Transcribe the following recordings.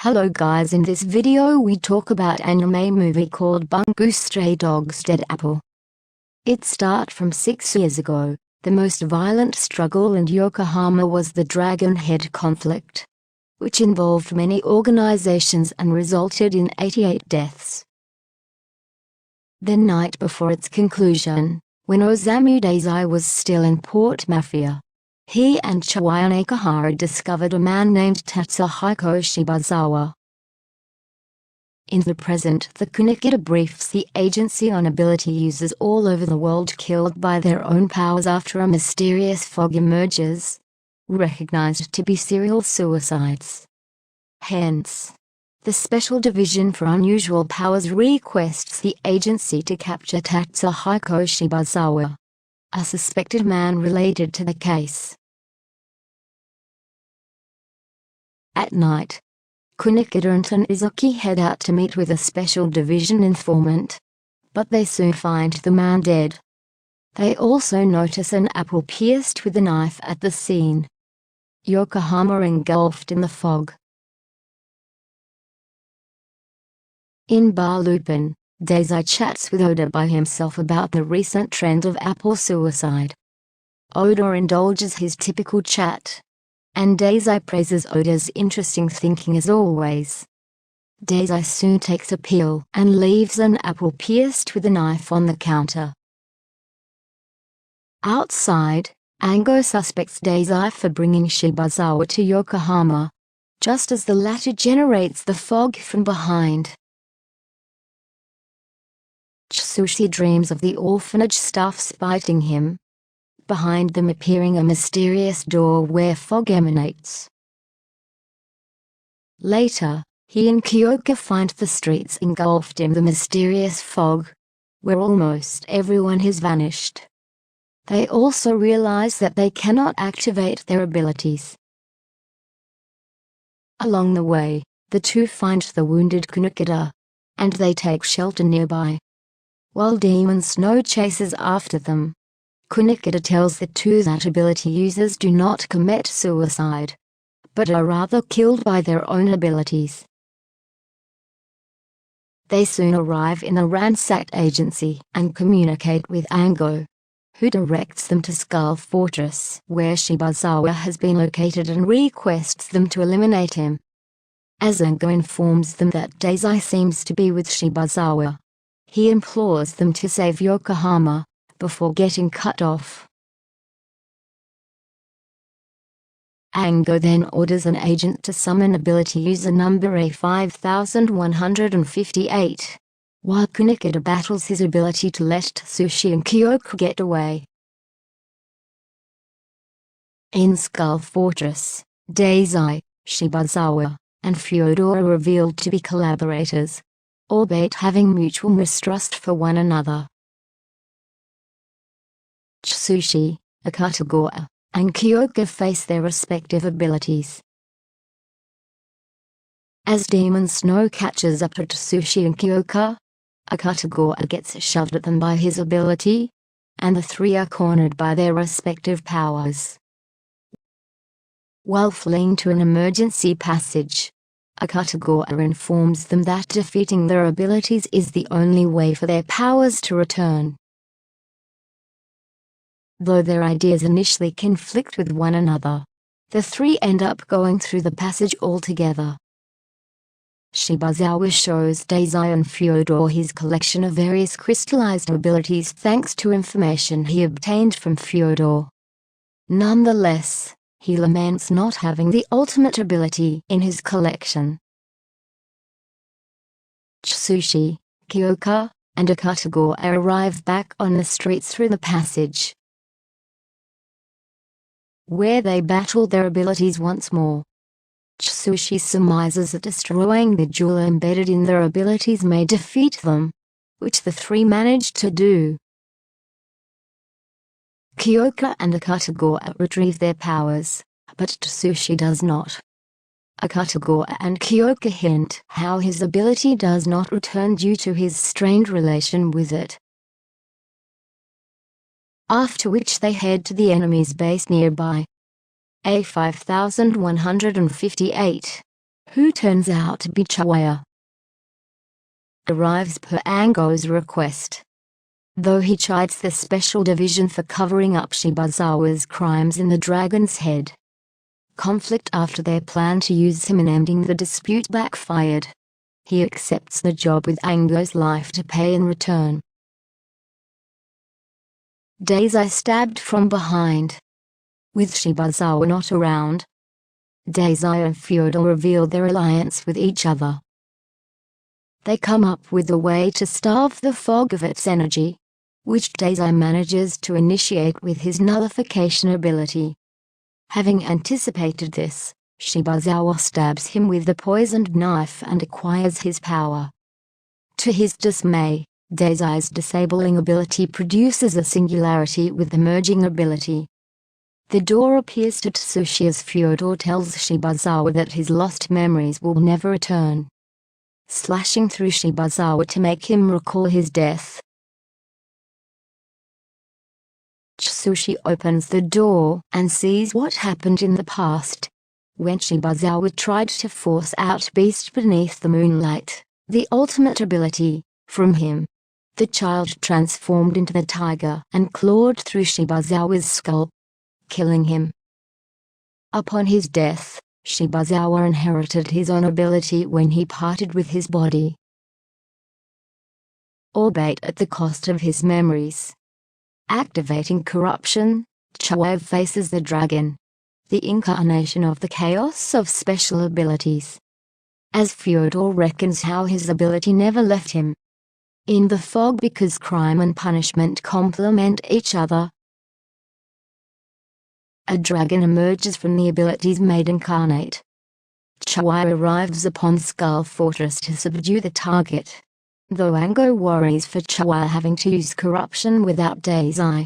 Hello guys, in this video we talk about anime movie called Bungo Stray Dogs Dead Apple. It started from 6 years ago. The most violent struggle in Yokohama was the Dragon Head conflict, which involved many organizations and resulted in 88 deaths. The night before its conclusion, when Osamu Dazai was still in Port Mafia, he and Chiwaya Nakahara discovered a man named Tatsuhiko Shibazawa. In the present, the Kunikida briefs the agency on ability users all over the world killed by their own powers after a mysterious fog emerges, recognized to be serial suicides. Hence, the Special Division for Unusual Powers requests the agency to capture Tatsuhiko Shibazawa, a suspected man related to the case. At night, Kunikida and Tanizuki head out to meet with a Special Division informant, but they soon find the man dead. They also notice an apple pierced with a knife at the scene. Yokohama engulfed in the fog. In Bar Lupin, Dazai chats with Oda by himself about the recent trend of apple suicide. Oda indulges his typical chat, and Dazai praises Oda's interesting thinking as always. Dazai soon takes a pill and leaves an apple pierced with a knife on the counter. Outside, Ango suspects Dazai for bringing Shibazawa to Yokohama, just as the latter generates the fog from behind. Tsushi dreams of the orphanage staff spiting him, behind them appearing a mysterious door where fog emanates. Later, he and Kyoka find the streets engulfed in the mysterious fog, where almost everyone has vanished. They also realize that they cannot activate their abilities. Along the way, the two find the wounded Kunikida, and they take shelter nearby. While Demon Snow chases after them, Kunikida tells the two that ability users do not commit suicide, but are rather killed by their own abilities. They soon arrive in a ransacked agency and communicate with Ango, who directs them to Skull Fortress, where Shibazawa has been located, and requests them to eliminate him. As Ango informs them that Dazai seems to be with Shibazawa, he implores them to save Yokohama before getting cut off. Ango then orders an agent to summon ability user number A5158, while Kunikida battles his ability to let Tsushi and Kyoka get away. In Skull Fortress, Dazai, Shibazawa, and Fyodor are revealed to be collaborators, albeit having mutual mistrust for one another. Tsushi, Akutagawa, and Kyoka face their respective abilities. As Demon Snow catches up to Tsushi and Kyoka, Akutagawa gets shoved at them by his ability, and the three are cornered by their respective powers. While fleeing to an emergency passage, Akutagawa informs them that defeating their abilities is the only way for their powers to return. Though their ideas initially conflict with one another, the three end up going through the passage altogether. Shibazawa shows Dazai and Fyodor his collection of various crystallized abilities thanks to information he obtained from Fyodor. Nonetheless, he laments not having the ultimate ability in his collection. Tsushi, Kyoka, and Akutagawa arrive back on the streets through the passage, where they battle their abilities once more. Tsushi surmises that destroying the jewel embedded in their abilities may defeat them, which the three manage to do. Kyoka and Akutagawa retrieve their powers, but Tsushi does not. Akutagawa and Kyoka hint how his ability does not return due to his strained relation with it. After which they head to the enemy's base nearby. A5158, who turns out to be Chawaya, arrives per Ango's request. Though he chides the Special Division for covering up Shibazawa's crimes in the Dragon's Head. Conflict after their plan to use him in ending the dispute backfired. He accepts the job with Ango's life to pay in return. Dazai stabbed from behind. With Shibazawa not around, Dazai and Fyodor reveal their alliance with each other. They come up with a way to starve the fog of its energy, which Dazai manages to initiate with his nullification ability. Having anticipated this, Shibazawa stabs him with the poisoned knife and acquires his power. To his dismay, Dazai's disabling ability produces a singularity with the merging ability. The door appears to Tsushi as Fyodor tells Shibazawa that his lost memories will never return, slashing through Shibazawa to make him recall his death. Tsushi opens the door and sees what happened in the past, when Shibazawa tried to force out Beast beneath the moonlight, the ultimate ability, from him. The child transformed into the tiger and clawed through Shibazawa's skull, killing him. Upon his death, Shibazawa inherited his own ability when he parted with his body, albeit at the cost of his memories. Activating corruption, Chawaya faces the dragon, the incarnation of the chaos of special abilities. As Fyodor reckons how his ability never left him in the fog because crime and punishment complement each other. A dragon emerges from the abilities made incarnate. Chawaya arrives upon Skull Fortress to subdue the target, though Ango worries for Chawaya having to use corruption without Dazai.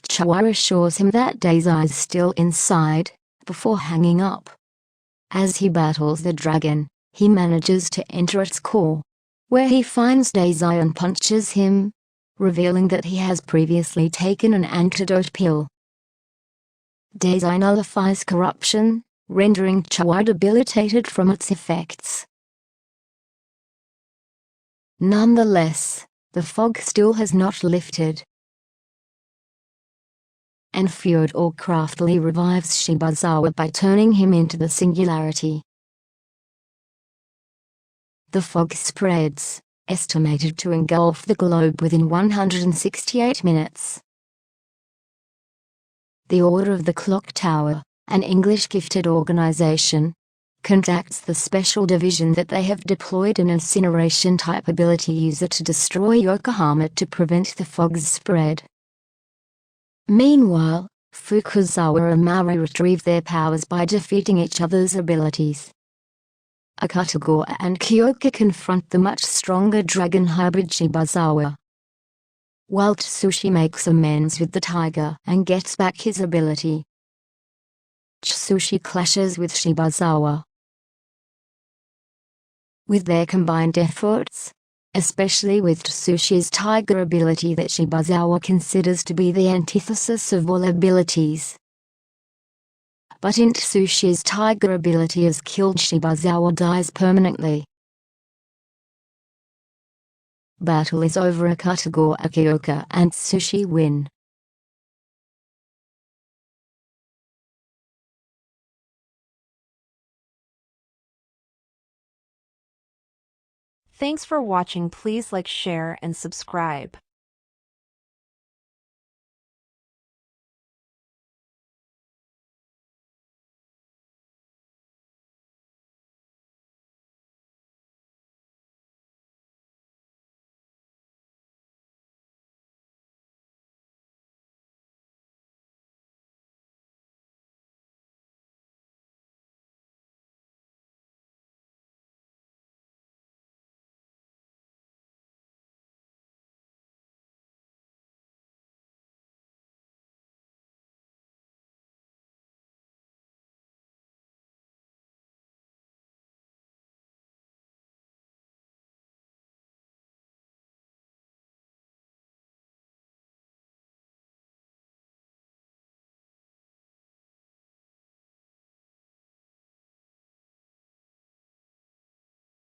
Chawaya assures him that Dazai is still inside, before hanging up. As he battles the dragon, he manages to enter its core, where he finds Dazai and punches him, revealing that he has previously taken an antidote pill. Dazai nullifies corruption, rendering Chawaya debilitated from its effects. Nonetheless, the fog still has not lifted, and Fyodor craftily revives Shibazawa by turning him into the singularity. The fog spreads, estimated to engulf the globe within 168 minutes. The Order of the Clock Tower, an English-gifted organization, contacts the special division that they have deployed an incineration-type ability user to destroy Yokohama to prevent the fog's spread. Meanwhile, Fukuzawa and Mauri retrieve their powers by defeating each other's abilities. Akutagawa and Kyoka confront the much stronger dragon hybrid Shibazawa, while Tsushi makes amends with the tiger and gets back his ability. Tsushi clashes with Shibazawa. With their combined efforts, especially with Tsushi's tiger ability that Shibazawa considers to be the antithesis of all abilities. But in Tsushi's tiger ability is killed, Shibazawa dies permanently. Battle is over. Akutagawa, Kyoka and Tsushi win. Thanks for watching. Please like, share, and subscribe.